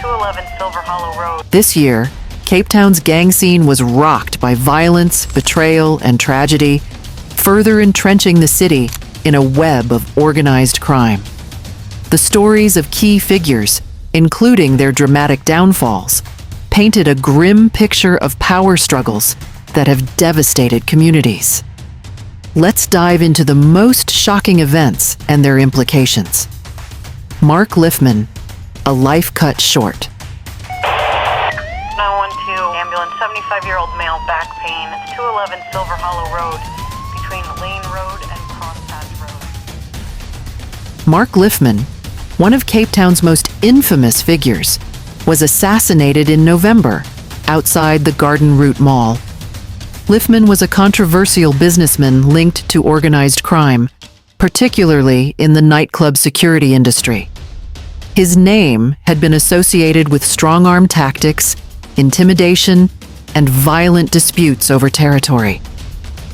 211 Silver Hollow Road. This year, Cape Town's gang scene was rocked by violence, betrayal, and tragedy, further entrenching the city in a web of organized crime. The stories of key figures, including their dramatic downfalls, painted a grim picture of power struggles that have devastated communities. Let's dive into the most shocking events and their implications. Mark Lifman, A Life Cut Short. 912 ambulance, 75-year-old male, back pain, 211 Silver Hollow Road, between Lane Road and Crosspatch Road. Mark Lifman, one of Cape Town's most infamous figures, was assassinated in November outside the Garden Route Mall. Lifman was a controversial businessman linked to organized crime, particularly in the nightclub security industry. His name had been associated with strong-arm tactics, intimidation, and violent disputes over territory.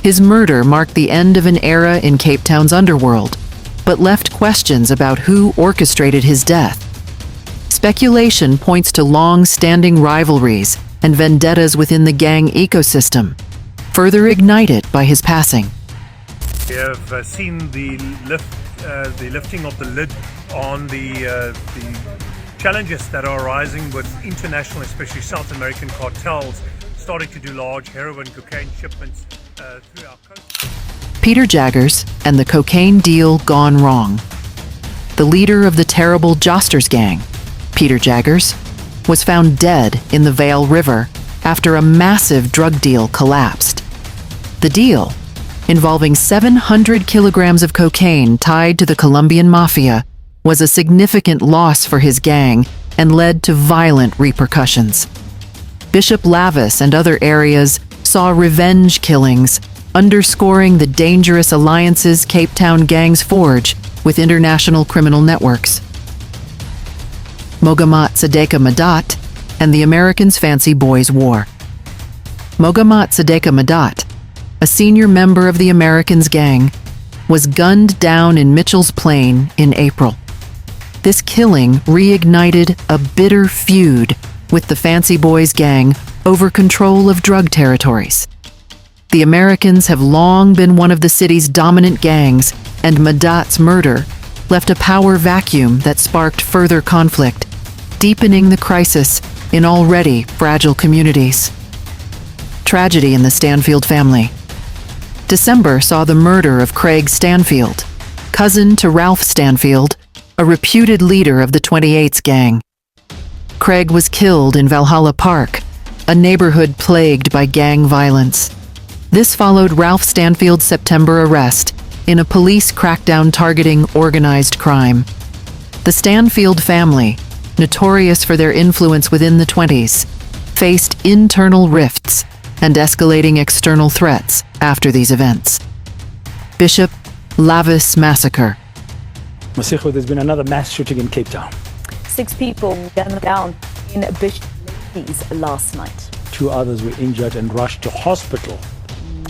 His murder marked the end of an era in Cape Town's underworld, but left questions about who orchestrated his death. Speculation points to long-standing rivalries and vendettas within the gang ecosystem, further ignited by his passing. We have seen the lifting of the lid on the challenges that are arising with international, especially South American cartels, starting to do large heroin, cocaine shipments through our coast. Peter Jaggers and the cocaine deal gone wrong. The leader of the terrible Josters gang, Peter Jaggers, was found dead in the Vail River after a massive drug deal collapsed. The deal, involving 700 kilograms of cocaine tied to the Colombian mafia, was a significant loss for his gang and led to violent repercussions. Bishop Lavis and other areas saw revenge killings, underscoring the dangerous alliances Cape Town gangs forge with international criminal networks. Mogamat Sadeka Madatt and the Americans' Fancy Boys War. Mogamat Sadeka Madatt, a senior member of the Americans gang, was gunned down in Mitchell's Plain in April. This killing reignited a bitter feud with the Fancy Boys gang over control of drug territories. The Americans have long been one of the city's dominant gangs, and Madatt's murder left a power vacuum that sparked further conflict, deepening the crisis in already fragile communities. Tragedy in the Stanfield family. December saw the murder of Craig Stanfield, cousin to Ralph Stanfield, a reputed leader of the 28's gang. Craig was killed in Valhalla Park, a neighborhood plagued by gang violence. This followed Ralph Stanfield's September arrest in a police crackdown targeting organized crime. The Stanfield family, notorious for their influence within the 20s, faced internal rifts and escalating external threats after these events. Bishop Lavis Massacre. Massacre, there's been another mass shooting in Cape Town. 6 people gunned down in Bishop Lavis last night. 2 others were injured and rushed to hospital.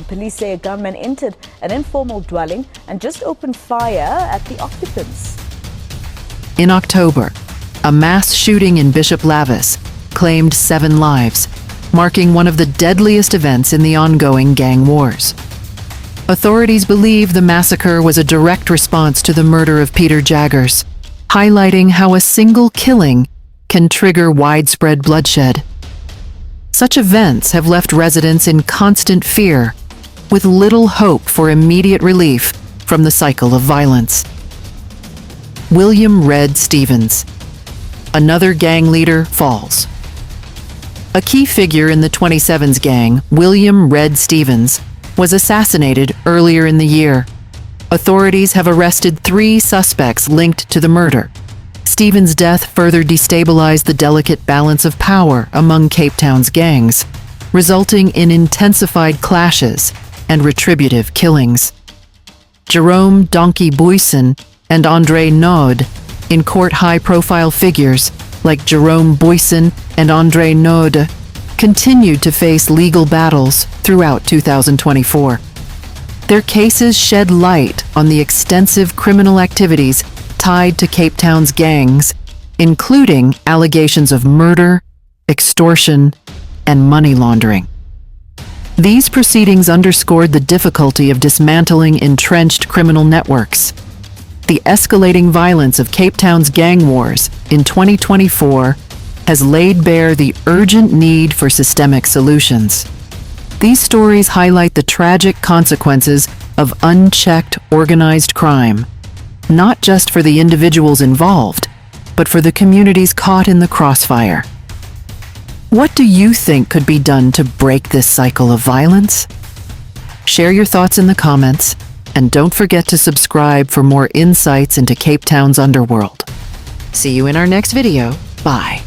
Police say a gunman entered an informal dwelling and just opened fire at the occupants. In October, a mass shooting in Bishop Lavis claimed 7 lives, marking one of the deadliest events in the ongoing gang wars. Authorities believe the massacre was a direct response to the murder of Peter Jaggers, highlighting how a single killing can trigger widespread bloodshed. Such events have left residents in constant fear, with little hope for immediate relief from the cycle of violence. William Red Stevens. Another gang leader falls. A key figure in the 27's gang, William Red Stevens, was assassinated earlier in the year. Authorities have arrested 3 suspects linked to the murder. Stevens' death further destabilized the delicate balance of power among Cape Town's gangs, resulting in intensified clashes and retributive killings. Jerome Donkey Boyson and Andre Naud, in court high-profile figures like Jerome Boyson and Andre Naud, continued to face legal battles throughout 2024. Their cases shed light on the extensive criminal activities tied to Cape Town's gangs including allegations of murder, extortion, and money laundering. These proceedings underscored the difficulty of dismantling entrenched criminal networks. The escalating violence of Cape Town's gang wars in 2024 has laid bare the urgent need for systemic solutions. These stories highlight the tragic consequences of unchecked organized crime, not just for the individuals involved, but for the communities caught in the crossfire. What do you think could be done to break this cycle of violence? Share your thoughts in the comments, and don't forget to subscribe for more insights into Cape Town's underworld. See you in our next video. Bye.